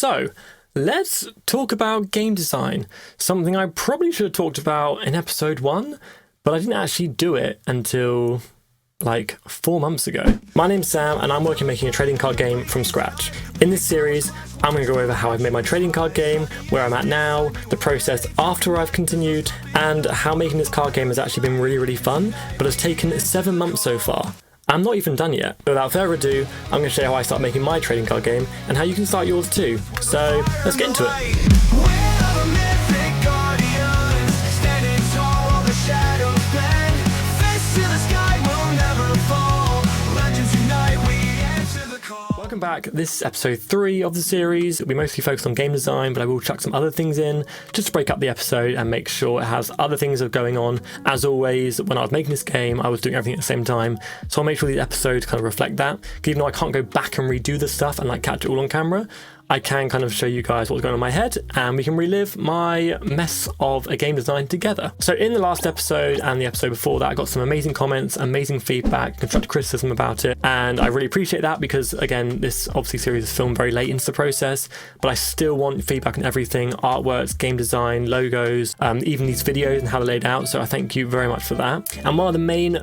So, let's talk about game design. Something I probably should have talked about in episode 1, but I didn't actually do it until like 4 months ago. My name's Sam and I'm working making a trading card game from scratch. In this series, I'm going to go over how I've made my trading card game, where I'm at now, the process after I've continued, and how making this card game has actually been really fun, but has taken 7 months so far. I'm not even done yet. Without further ado, I'm going to show you how I start making my trading card game and how you can start yours too. So let's get into it. Welcome back. This is episode 3 of the series. We mostly focus on game design, but I will chuck some other things in just to break up the episode and make sure it has other things that are going on. As always, when I was making this game, I was doing everything at the same time. So I'll make sure these episodes kind of reflect that. Even though I can't go back and redo the stuff and like catch it all on camera, I can kind of show you guys what's going on in my head and we can relive my mess of a game design together. So in the last episode and the episode before that, I got some amazing comments, amazing feedback, constructive criticism about it. And I really appreciate that because again, this obviously series is filmed very late into the process, but I still want feedback on everything, artworks, game design, logos, even these videos and how they're laid out. So I thank you very much for that. And one of the main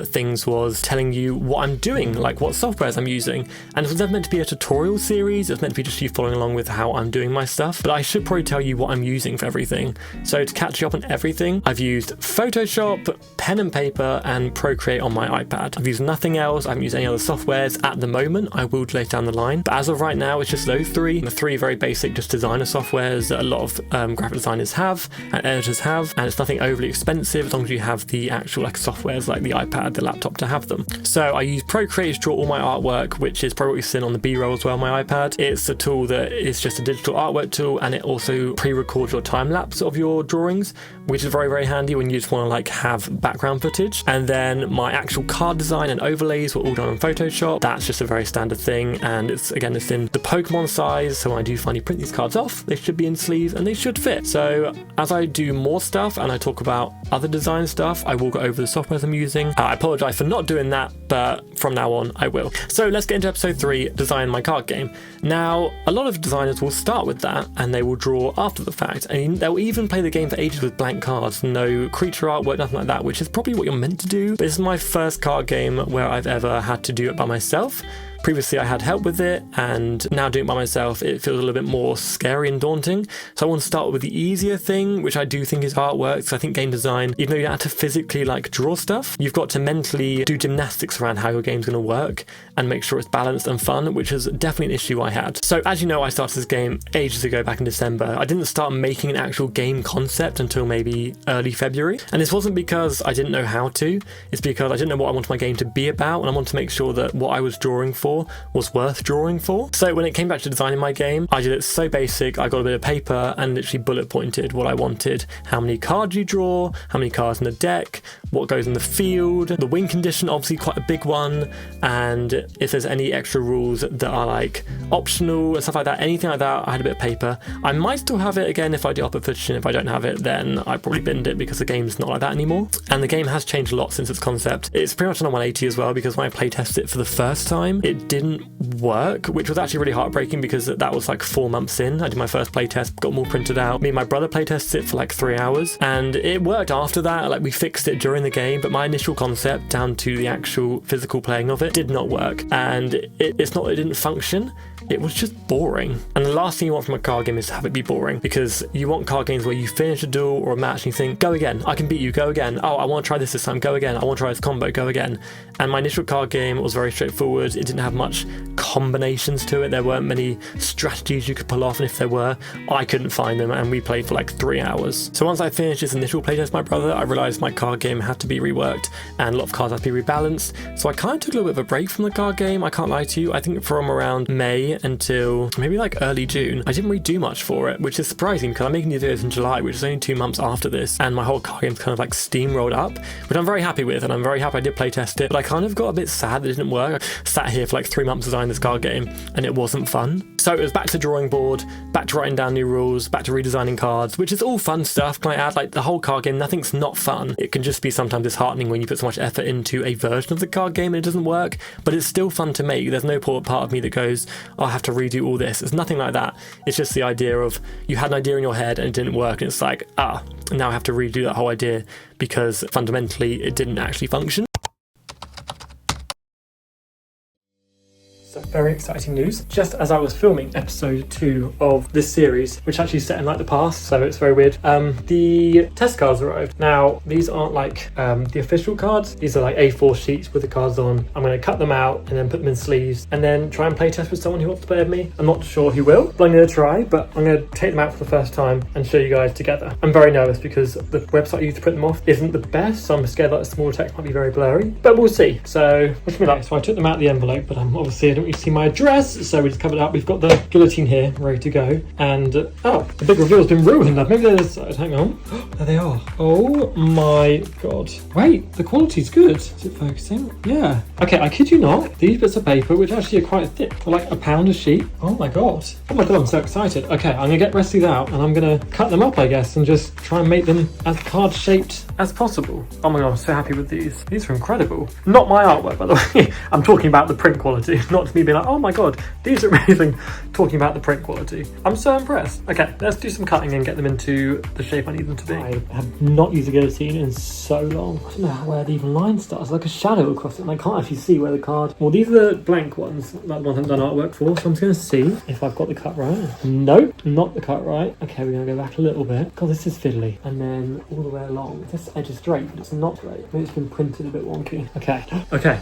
things was telling you what I'm doing, like what softwares I'm using. And it was never meant to be a tutorial series. It was meant to be just following along with how I'm doing my stuff, but I should probably tell you what I'm using for everything. So to catch you up on everything, I've used Photoshop, pen and paper, and Procreate on my iPad. I've used nothing else. I haven't used any other softwares at the moment. I will later down the line, but as of right now, it's just those three. The three very basic, just designer softwares that a lot of graphic designers have and editors have, and it's nothing overly expensive as long as you have the actual like softwares like the iPad, the laptop to have them. So I use Procreate to draw all my artwork, which is probably seen on the B-roll as well on my iPad. It's a tool that is just a digital artwork tool, and it also pre-records your time lapse of your drawings, which is very handy when you just want to like have background footage. And then my actual card design and overlays were all done on Photoshop. That's just a very standard thing, and it's in the Pokemon size, so when I do finally print these cards off, they should be in sleeves and they should fit. So as I do more stuff and I talk about other design stuff, I will go over the softwares I'm using. I apologize for not doing that, but from now on I will. So let's get into episode 3, design my card game. Now, a lot of designers will start with that and they will draw after the fact, and they'll even play the game for ages with blank cards, no creature artwork, nothing like that, which is probably what you're meant to do. But this is my first card game where I've ever had to do it by myself. Previously I had help with it, and now doing it by myself, it feels a little bit more scary and daunting. So I want to start with the easier thing, which I do think is artwork. So I think game design, even though you don't have to physically like draw stuff, you've got to mentally do gymnastics around how your game's going to work and make sure it's balanced and fun, which is definitely an issue I had. So as you know, I started this game ages ago, back in December. I didn't start making an actual game concept until maybe early February. And this wasn't because I didn't know how to, it's because I didn't know what I wanted my game to be about, and I wanted to make sure that what I was drawing for was worth drawing for. So when it came back to designing my game, I did it so basic. I got a bit of paper and literally bullet pointed what I wanted, how many cards you draw, how many cards in the deck, what goes in the field, the win condition, obviously quite a big one, and if there's any extra rules that are like optional and stuff like that, anything like that, I had a bit of paper. I might still have it again if I do up a petition. If I don't have it, then I probably binned it because the game's not like that anymore. And the game has changed a lot since its concept. It's pretty much on 180 as well, because when I playtested it for the first time, it didn't work, which was actually really heartbreaking because that was like 4 months in. I did my first playtest, got them all printed out. Me and my brother playtested it for like 3 hours, and it worked after that. Like we fixed it during the game, but my initial concept down to the actual physical playing of it did not work, and it's not that it didn't function, it was just boring. And the last thing you want from a card game is to have it be boring, because you want card games where you finish a duel or a match and you think, go again, I can beat you, go again, oh I want to try this time, go again, I want to try this combo, go again. And my initial card game was very straightforward. It didn't have much combinations to it. There weren't many strategies you could pull off, and if there were, I couldn't find them, and we played for like 3 hours. So once I finished this initial playtest with my brother, I realised my card game had to be reworked and a lot of cards had to be rebalanced. So I kind of took a little bit of a break from the card game, I can't lie to you. I think from around May until maybe like early June, I didn't really do much for it, which is surprising because I'm making these videos in July, which is only 2 months after this, and my whole card game's kind of like steamrolled up, which I'm very happy with, and I'm very happy I did playtest it, but I kind of got a bit sad that it didn't work. I sat here for like 3 months designing this card game and it wasn't fun. So it was back to the drawing board, back to writing down new rules, back to redesigning cards, which is all fun stuff. Can I add, like the whole card game, nothing's not fun. It can just be sometimes disheartening when you put so much effort into a version of the card game and it doesn't work, but it's still fun to make. There's no part of me that goes, oh, I'll have to redo all this. It's nothing like that. It's just the idea of you had an idea in your head and it didn't work, and it's like, now I have to redo that whole idea because fundamentally it didn't actually function. So very exciting news. Just as I was filming episode 2 of this series, which actually is set in like the past, so it's very weird, the test cards arrived. Now, these aren't like the official cards. These are like A4 sheets with the cards on. I'm going to cut them out and then put them in sleeves and then try and play test with someone who wants to play with me. I'm not sure who will, but I'm going to try, but I'm going to take them out for the first time and show you guys together. I'm very nervous because the website I use to print them off isn't the best, so I'm scared that the small text might be very blurry, but we'll see. So wish me luck. So I took them out of the envelope, but I'm obviously, I don't really see my address, so we just covered it up. We've got the guillotine here ready to go, and the big reveal has been ruined. Maybe there's, hang on, there they are. Oh my god, wait, the quality's good. Is it focusing? Yeah. Okay, I kid you not, these bits of paper, which actually are quite thick, are like a pound a sheet. Oh my god, I'm so excited. Okay, I'm gonna get the rest of these out and I'm gonna cut them up, I guess, and just try and make them as card shaped as possible. Oh my god, I'm so happy with these. These are incredible. Not my artwork, by the way. I'm talking about the print quality, not me being like, oh my god, these are amazing. Talking about the print quality. I'm so impressed. Okay, let's do some cutting and get them into the shape I need them to be. I have not used a guillotine in so long. I don't know where the even line starts. Like a shadow across it, and I can't actually see where the card... Well, these are the blank ones, like the ones I've done artwork for, so I'm just going to see if I've got the cut right. Nope, not the cut right. Okay, we're going to go back a little bit. God, this is fiddly. And then all the way along. This edge is straight, but it's not straight. Maybe it's been printed a bit wonky. Okay, okay.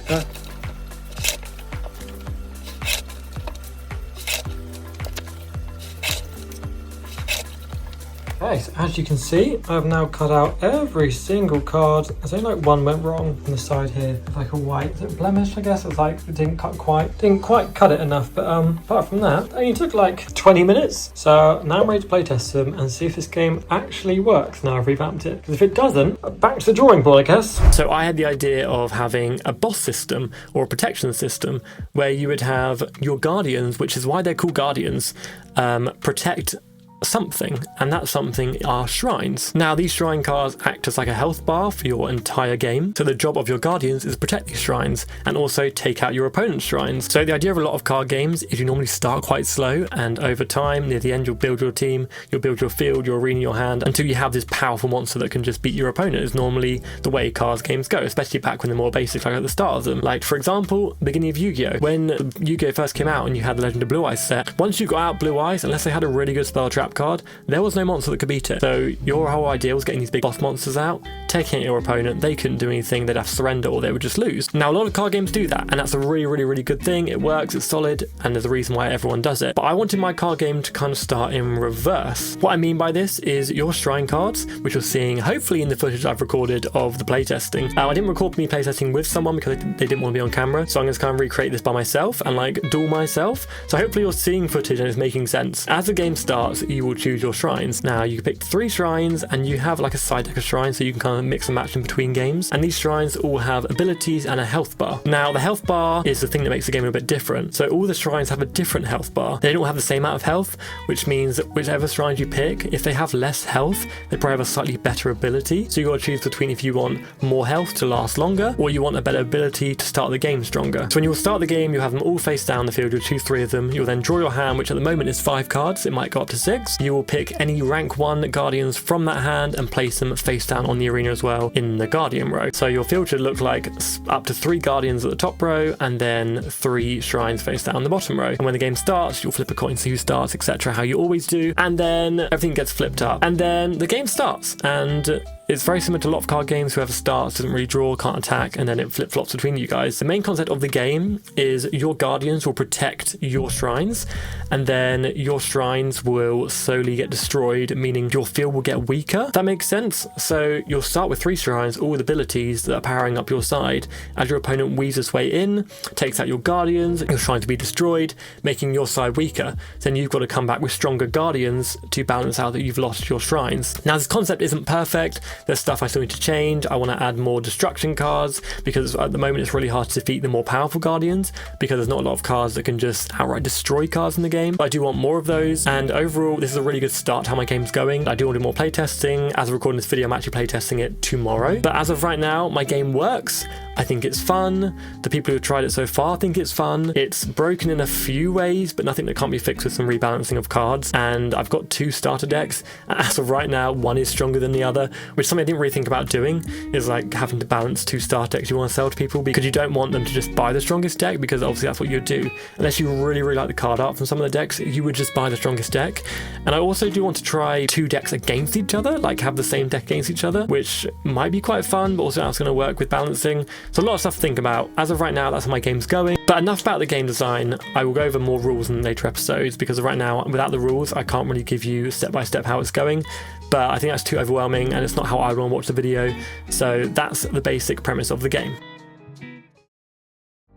Okay, so as you can see, I've now cut out every single card. There's only like one went wrong on the side here. It's like a white, is it blemish, I guess? It's like, it didn't quite cut it enough. But apart from that, it only took like 20 minutes. So now I'm ready to play test them and see if this game actually works now I've revamped it. Because if it doesn't, back to the drawing board, I guess. So I had the idea of having a boss system or a protection system where you would have your guardians, which is why they're called guardians, protect something, and that something are shrines. Now, these shrine cards act as like a health bar for your entire game, so the job of your guardians is to protect these shrines and also take out your opponent's shrines. So the idea of a lot of card games is you normally start quite slow, and over time, near the end, you'll build your team, you'll build your field, your arena, your hand, until you have this powerful monster that can just beat your opponent. Is normally the way cards games go, especially back when they're more basic, like at the start of them. Like, for example, beginning of Yu-Gi-Oh! When Yu-Gi-Oh! First came out and you had the Legend of Blue Eyes set, once you got out Blue Eyes, unless they had a really good spell trap card, there was no monster that could beat it. So your whole idea was getting these big boss monsters out, taking out your opponent. They couldn't do anything, they'd have to surrender or they would just lose. Now, a lot of card games do that, and that's a really, really, really good thing. It works, it's solid, and there's a reason why everyone does it. But I wanted my card game to kind of start in reverse. What I mean by this is your shrine cards, which you're seeing hopefully in the footage I've recorded of the playtesting. I didn't record me playtesting with someone because they didn't want to be on camera, so I'm going to kind of recreate this by myself and like duel myself. So hopefully you're seeing footage and it's making sense. As the game starts, you will choose your shrines. Now, you pick 3 shrines and you have like a side deck of shrines, so you can kind of mix and match in between games. And these shrines all have abilities and a health bar. Now, the health bar is the thing that makes the game a bit different. So all the shrines have a different health bar. They don't have the same amount of health, which means that whichever shrines you pick, if they have less health, they probably have a slightly better ability. So you got to choose between if you want more health to last longer, or you want a better ability to start the game stronger. So when you'll start the game, you have them all face down the field. You'll choose 3 of them. You'll then draw your hand, which at the moment is 5 cards. It might go up to 6. You will pick any rank 1 guardians from that hand and place them face down on the arena as well in the guardian row. So your field should look like up to 3 guardians at the top row and then 3 shrines face down the bottom row. And when the game starts, you'll flip a coin, see who starts, etc., how you always do, and then everything gets flipped up and then the game starts. And it's very similar to a lot of card games. Whoever starts doesn't really draw, can't attack, and then it flip-flops between you guys. The main concept of the game is your guardians will protect your shrines, and then your shrines will slowly get destroyed, meaning your field will get weaker. That makes sense? So you'll start with 3 shrines, all with abilities that are powering up your side. As your opponent weaves its way in, takes out your guardians, your shrines to be destroyed, making your side weaker. Then you've got to come back with stronger guardians to balance out that you've lost your shrines. Now, this concept isn't perfect. There's stuff I still need to change. I want to add more destruction cards because at the moment it's really hard to defeat the more powerful guardians because there's not a lot of cards that can just outright destroy cards in the game. But I do want more of those, and overall this is a really good start to how my game's going. I do want to do more playtesting. As of recording this video, I'm actually playtesting it tomorrow. But as of right now, my game works. I think it's fun. The people who've tried it so far think it's fun. It's broken in a few ways, but nothing that can't be fixed with some rebalancing of cards. And I've got 2 starter decks. As of right now, one is stronger than the other, which is something I didn't really think about doing, is like having to balance 2 starter decks you want to sell to people, because you don't want them to just buy the strongest deck, because obviously that's what you'd do. Unless you really like the card art from some of the decks, you would just buy the strongest deck. And I also do want to try 2 decks against each other, like have the same deck against each other, which might be quite fun, but also how it's going to work with balancing. So a lot of stuff to think about. As of right now, that's how my game's going. But enough about the game design. I will go over more rules in later episodes, because right now, without the rules, I can't really give you step by step how it's going. But I think that's too overwhelming, and it's not how I want to watch the video. So that's the basic premise of the game.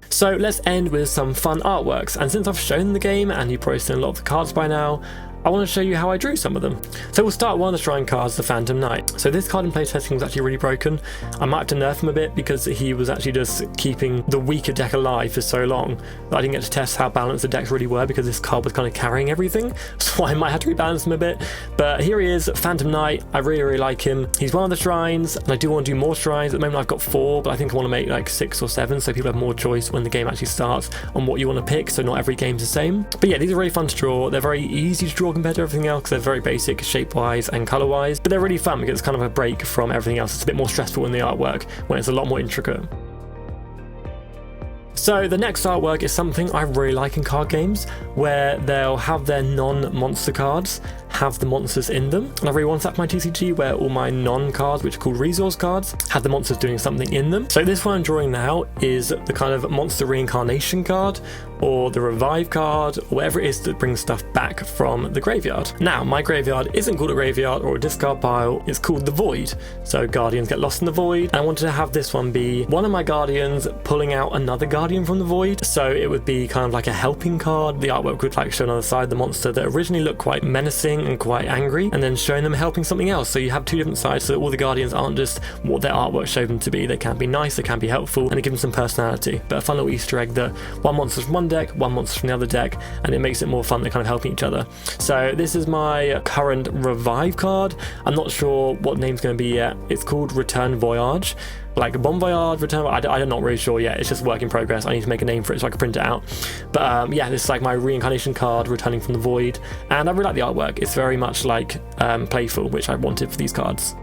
So let's end with some fun artworks, and since I've shown the game and you've probably seen a lot of the cards by now, I want to show you how I drew some of them. So we'll start with one of the shrine cards, the Phantom Knight. So this card in playtesting was actually really broken. I might have to nerf him a bit, because he was actually just keeping the weaker deck alive for so long that I didn't get to test how balanced the decks really were, because this card was kind of carrying everything. So I might have to rebalance him a bit. But here he is, Phantom Knight. I really like him. He's one of the shrines, and I do want to do more shrines. At the moment I've got 4, but I think I want to make like 6 or 7, so people have more choice when the game actually starts on what you want to pick, so not every game's the same. But yeah, these are really fun to draw. They're very easy to draw compared to everything else, because they're very basic shape-wise and colour-wise, but they're really fun because it's kind of a break from everything else. It's a bit more stressful in the artwork when it's a lot more intricate. So the next artwork is something I really like in card games, where they'll have their non-monster cards have the monsters in them. And I really want that for my TCG, where all my non-cards, which are called resource cards, have the monsters doing something in them. So this one I'm drawing now is the kind of monster reincarnation card, or the revive card, or whatever it is that brings stuff back from the graveyard. Now, my graveyard isn't called a graveyard or a discard pile, it's called the Void. So guardians get lost in the void, and I wanted to have this one be one of my guardians pulling out another guardian from the void. So it would be kind of like a helping card. The artwork would like show on the other side the monster that originally looked quite menacing and quite angry, and then showing them helping something else. So you have 2 different sides, so that all the guardians aren't just what their artwork showed them to be. They can be nice, they can be helpful, and they give them some personality. But a fun little Easter egg that one monster's from one deck, one monster from the other deck, and it makes it more fun. They're kind of helping each other. So this is my current revive card. I'm not sure what name's going to be yet. It's called Return Voyage. Like Bon Voyage, Return, I'm not really sure yet. It's just work in progress. I need to make a name for it so I can print it out. But yeah, this is like my reincarnation card returning from the void, and I really like the artwork. It's very much like playful, which I wanted for these cards.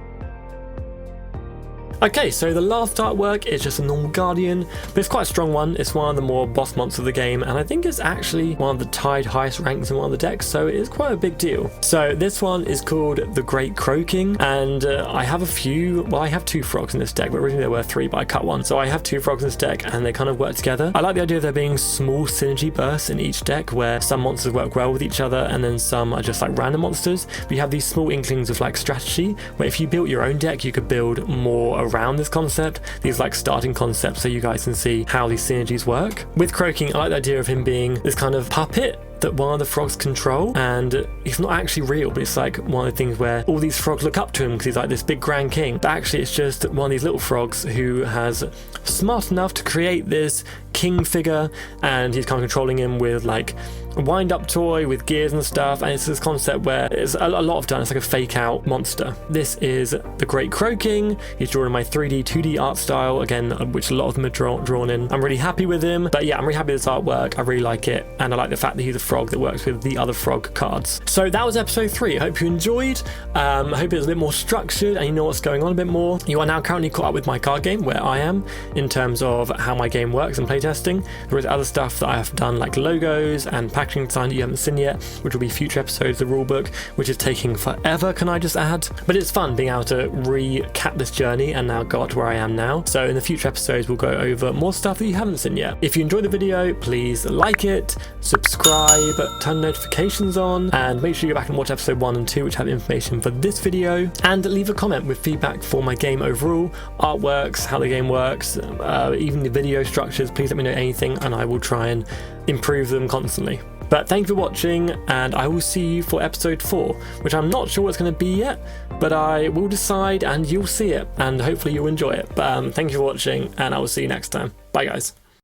Okay, so the last artwork is just a normal guardian, but it's quite a strong one. It's one of the more boss monsters of the game, and I think it's actually one of the tied highest ranks in one of the decks, so it is quite a big deal. So this one is called the Great Croaking, and I have I have 2 frogs in this deck, but originally there were 3, but I cut one. So I have 2 frogs in this deck, and they kind of work together. I like the idea of there being small synergy bursts in each deck, where some monsters work well with each other, and then some are just like random monsters. But you have these small inklings of like strategy, where if you built your own deck, you could build more around this concept, these like starting concepts, so you guys can see how these synergies work. With Croaking, I like the idea of him being this kind of puppet that one of the frogs control, and he's not actually real, but it's like one of the things where all these frogs look up to him because he's like this big grand king, but actually it's just one of these little frogs who has smart enough to create this king figure, and he's kind of controlling him with like a wind-up toy with gears and stuff, and it's this concept where it's a lot of done. It's like a fake-out monster. This is the Great Croaking. He's drawn in my 3D, 2D art style, again, which a lot of them are drawn in. I'm really happy with him, but yeah, I'm really happy with this artwork. I really like it, and I like the fact that he's a frog that works with the other frog cards. So that was episode 3. I hope you enjoyed. I hope it was a bit more structured, and you know what's going on a bit more. You are now currently caught up with my card game, where I am, in terms of how my game works and playtesting. There is other stuff that I have done, like logos and packaging design that you haven't seen yet, which will be future episodes of the rulebook, which is taking forever, can I just add? But it's fun being able to recap this journey and now go up to where I am now. So in the future episodes, we'll go over more stuff that you haven't seen yet. If you enjoyed the video, please like it, subscribe, turn notifications on, and make sure you go back and watch episode 1 and 2, which have information for this video, and leave a comment with feedback for my game overall, artworks, how the game works, even the video structures. Please let me know anything, and I will try and improve them constantly. But thank you for watching, and I will see you for episode 4, which I'm not sure what it's going to be yet, but I will decide and you'll see it, and hopefully you'll enjoy it. But thank you for watching, and I will see you next time. Bye guys.